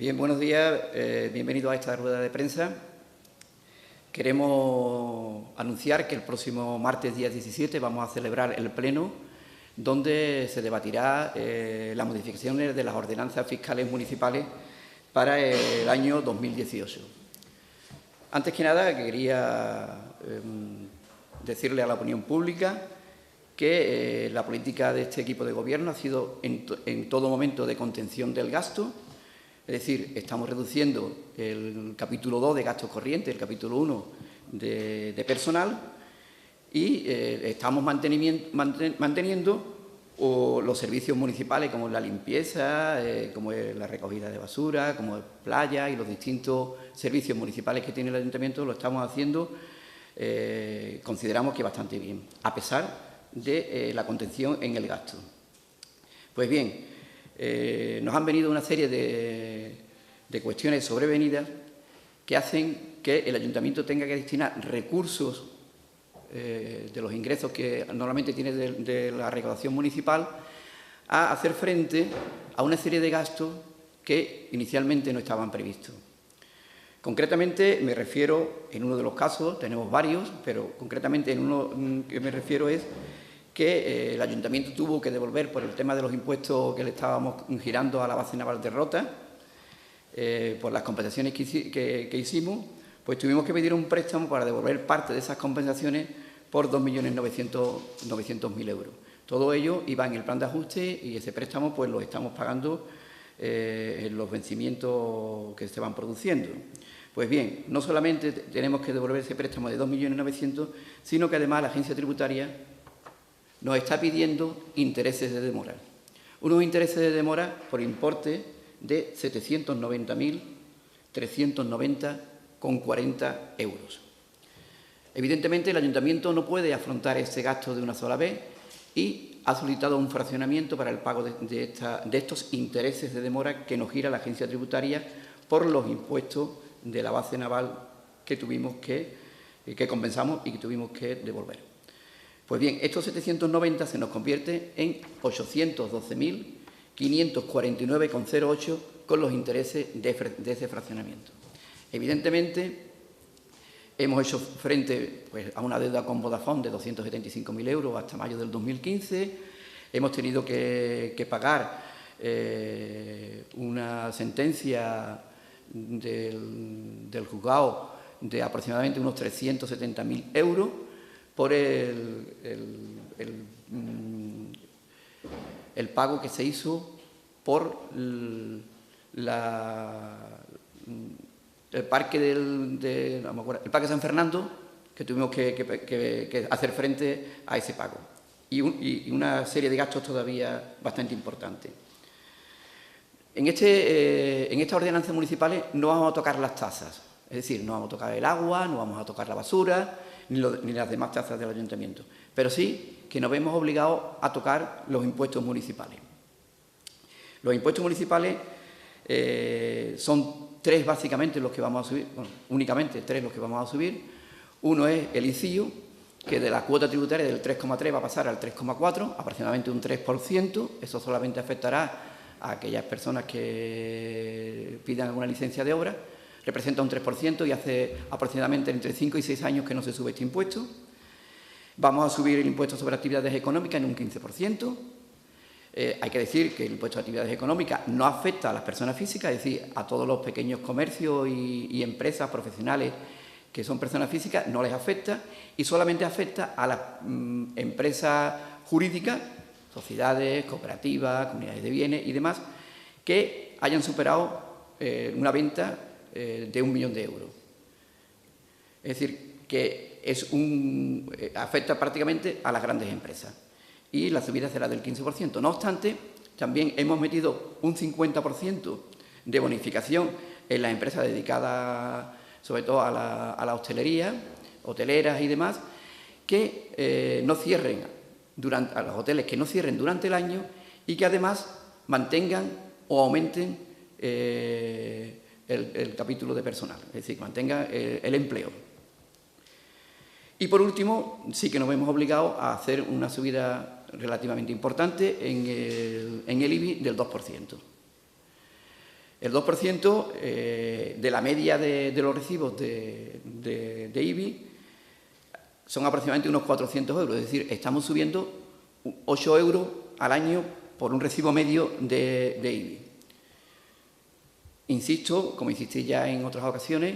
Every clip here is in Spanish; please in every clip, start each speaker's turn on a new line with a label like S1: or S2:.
S1: Bien, buenos días. Bienvenidos a esta rueda de prensa. Queremos anunciar que el próximo martes, día 17, vamos a celebrar el pleno donde se debatirá las modificaciones de las ordenanzas fiscales municipales para el año 2018. Antes que nada, quería decirle a la opinión pública que la política de este equipo de gobierno ha sido en todo momento de contención del gasto. Es decir, estamos reduciendo el capítulo 2 de gastos corrientes, el capítulo 1 de personal y estamos manteniendo los servicios municipales como la limpieza, como la recogida de basura, como playa y los distintos servicios municipales que tiene el ayuntamiento, lo estamos haciendo, consideramos que bastante bien, a pesar de la contención en el gasto. Pues bien, nos han venido una serie de cuestiones sobrevenidas que hacen que el ayuntamiento tenga que destinar recursos de los ingresos que normalmente tiene de la recaudación municipal a hacer frente a una serie de gastos que inicialmente no estaban previstos. Concretamente, me refiero, en uno de los casos, tenemos varios, pero concretamente en uno que me refiero es que el ayuntamiento tuvo que devolver por el tema de los impuestos que le estábamos girando a la base naval de Rota, por las compensaciones que hicimos, pues tuvimos que pedir un préstamo para devolver parte de esas compensaciones por 2.900.000 euros. Todo ello iba en el plan de ajuste y ese préstamo pues lo estamos pagando en los vencimientos que se van produciendo. Pues bien, no solamente tenemos que devolver ese préstamo de 2.900.000, sino que además la agencia tributaria nos está pidiendo intereses de demora. Unos intereses de demora por importe de 790.390,40 euros. Evidentemente, el ayuntamiento no puede afrontar ese gasto de una sola vez y ha solicitado un fraccionamiento para el pago de estos intereses de demora que nos gira la agencia tributaria por los impuestos de la base naval que compensamos y que tuvimos que devolver. Pues bien, estos 790 se nos convierte en 812.549,08 con los intereses de ese fraccionamiento. Evidentemente, hemos hecho frente pues, a una deuda con Vodafone de 275.000 euros hasta mayo del 2015. Hemos tenido que pagar una sentencia del juzgado de aproximadamente unos 370.000 euros por el pago que se hizo por el parque el Parque San Fernando, que tuvimos que hacer frente a ese pago. Y una serie de gastos todavía bastante importantes. En estas ordenanzas municipales no vamos a tocar las tasas, es decir, no vamos a tocar el agua, no vamos a tocar la basura, ni las demás tasas del ayuntamiento, pero sí que nos vemos obligados a tocar los impuestos municipales. Los impuestos municipales son tres básicamente los que vamos a subir, bueno, únicamente tres los que vamos a subir. Uno es el ICIO, que de la cuota tributaria del 3,3 va a pasar al 3,4, aproximadamente un 3%. Eso solamente afectará a aquellas personas que pidan alguna licencia de obra. Representa un 3% y hace aproximadamente entre 5 y 6 años que no se sube este impuesto. Vamos a subir el impuesto sobre actividades económicas en un 15%. Hay que decir que el impuesto de actividades económicas no afecta a las personas físicas, es decir, a todos los pequeños comercios y empresas profesionales que son personas físicas, no les afecta y solamente afecta a las empresas jurídicas, sociedades, cooperativas, comunidades de bienes y demás, que hayan superado una venta de 1 millón de euros. Es decir, que afecta prácticamente a las grandes empresas. Y la subida será del 15%. No obstante, también hemos metido un 50% de bonificación en las empresas dedicadas sobre todo a la hostelería, hoteleras y demás, que no cierren a los hoteles que no cierren durante el año y que además mantengan o aumenten el capítulo de personal, es decir, que mantengan el empleo. Y por último, sí que nos vemos obligados a hacer una subida relativamente importante en el IBI del 2%. El 2% de la media de los recibos de IBI son aproximadamente unos 400 euros, es decir, estamos subiendo 8 euros al año por un recibo medio de IBI. Insisto, como insistí ya en otras ocasiones,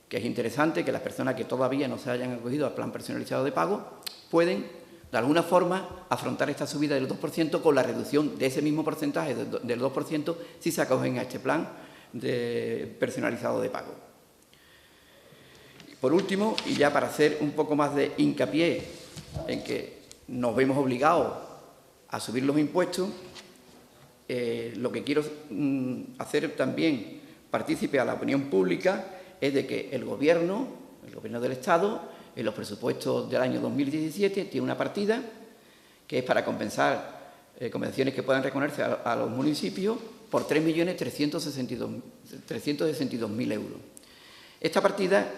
S1: que es interesante que las personas que todavía no se hayan acogido al plan personalizado de pago pueden, de alguna forma, afrontar esta subida del 2% con la reducción de ese mismo porcentaje del 2% si se acogen a este plan personalizado de pago. Por último, y ya para hacer un poco más de hincapié en que nos vemos obligados a subir los impuestos, lo que quiero hacer también partícipe a la opinión pública es de que el Gobierno del Estado, en los presupuestos del año 2017, tiene una partida que es para compensar compensaciones que puedan reconocerse a los municipios por 3.362.000 euros. Esta partida,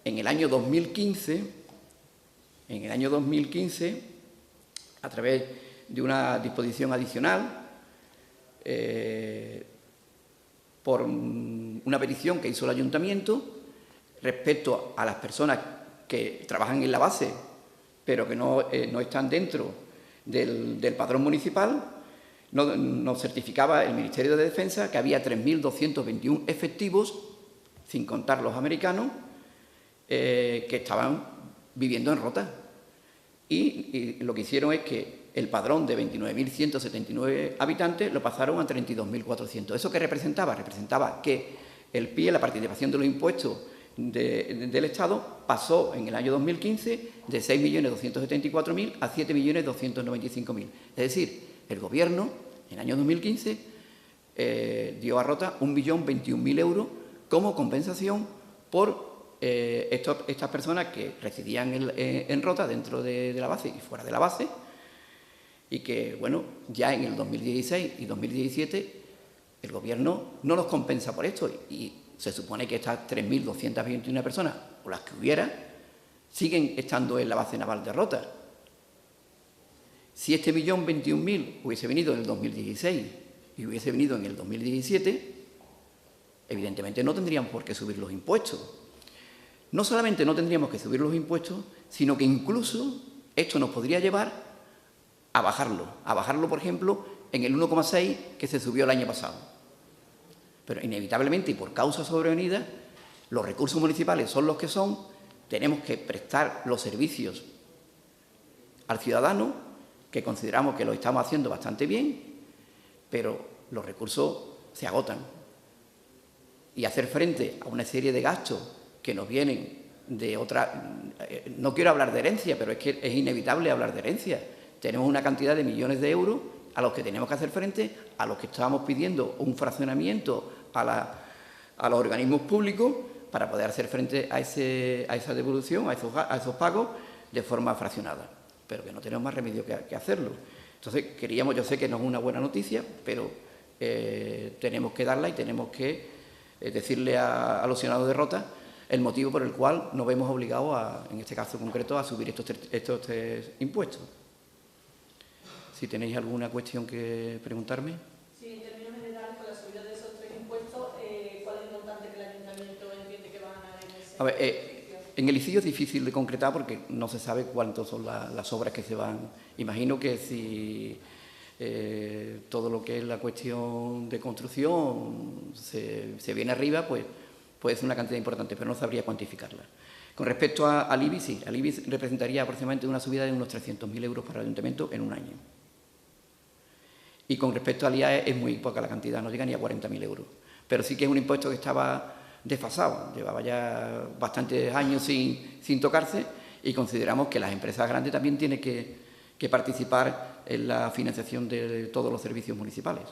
S1: en el año 2015, a través de una disposición adicional, por una petición que hizo el Ayuntamiento respecto a las personas que trabajan en la base, pero que no están dentro del padrón municipal, nos certificaba el Ministerio de Defensa que había 3.221 efectivos, sin contar los americanos, que estaban viviendo en Rota. Y lo que hicieron es que el padrón de 29.179 habitantes lo pasaron a 32.400. ¿Eso qué representaba? Representaba que el PIE, la participación de los impuestos del Estado, pasó en el año 2015 de 6.274.000 a 7.295.000. Es decir, el Gobierno, en el año 2015, dio a Rota 1.021.000 euros como compensación por estas personas que residían en Rota, dentro de la base y fuera de la base, y que, bueno, ya en el 2016 y 2017 el Gobierno no los compensa por esto y se supone que estas 3.221 personas, o las que hubiera, siguen estando en la base naval de Rota. Si este 1.021.000 hubiese venido en el 2016 y hubiese venido en el 2017, evidentemente no tendrían por qué subir los impuestos. No solamente no tendríamos que subir los impuestos, sino que incluso esto nos podría llevar a bajarlo, por ejemplo, en el 1,6 que se subió el año pasado. Pero inevitablemente y por causa sobrevenida, los recursos municipales son los que son, tenemos que prestar los servicios al ciudadano, que consideramos que lo estamos haciendo bastante bien, pero los recursos se agotan. Y hacer frente a una serie de gastos que nos vienen de otra... No quiero hablar de herencia, pero es que es inevitable hablar de herencia. Tenemos una cantidad de millones de euros a los que tenemos que hacer frente, a los que estábamos pidiendo un fraccionamiento a los organismos públicos para poder hacer frente a esa devolución, a esos pagos de forma fraccionada, pero que no tenemos más remedio que hacerlo. Entonces, yo sé que no es una buena noticia, pero tenemos que darla y tenemos que decirle a los ciudadanos de Rota el motivo por el cual nos vemos obligados, en este caso concreto, a subir estos tres impuestos. Si tenéis alguna cuestión que preguntarme.
S2: Sí, en términos generales, con la subida de esos tres impuestos, ¿cuál es el montante que el Ayuntamiento entiende que van a ganar en ese?
S1: A ver, en el ICIO es difícil de concretar porque no se sabe cuántas son las obras que se van. Imagino que si todo lo que es la cuestión de construcción se viene arriba, pues puede ser una cantidad importante, pero no sabría cuantificarla. Con respecto al IBI, sí, al IBI representaría aproximadamente una subida de unos 300.000 euros para el Ayuntamiento en un año. Y con respecto al IAE es muy poca la cantidad, no llega ni a 40.000 euros. Pero sí que es un impuesto que estaba desfasado, llevaba ya bastantes años sin tocarse y consideramos que las empresas grandes también tienen que participar en la financiación de todos los servicios municipales.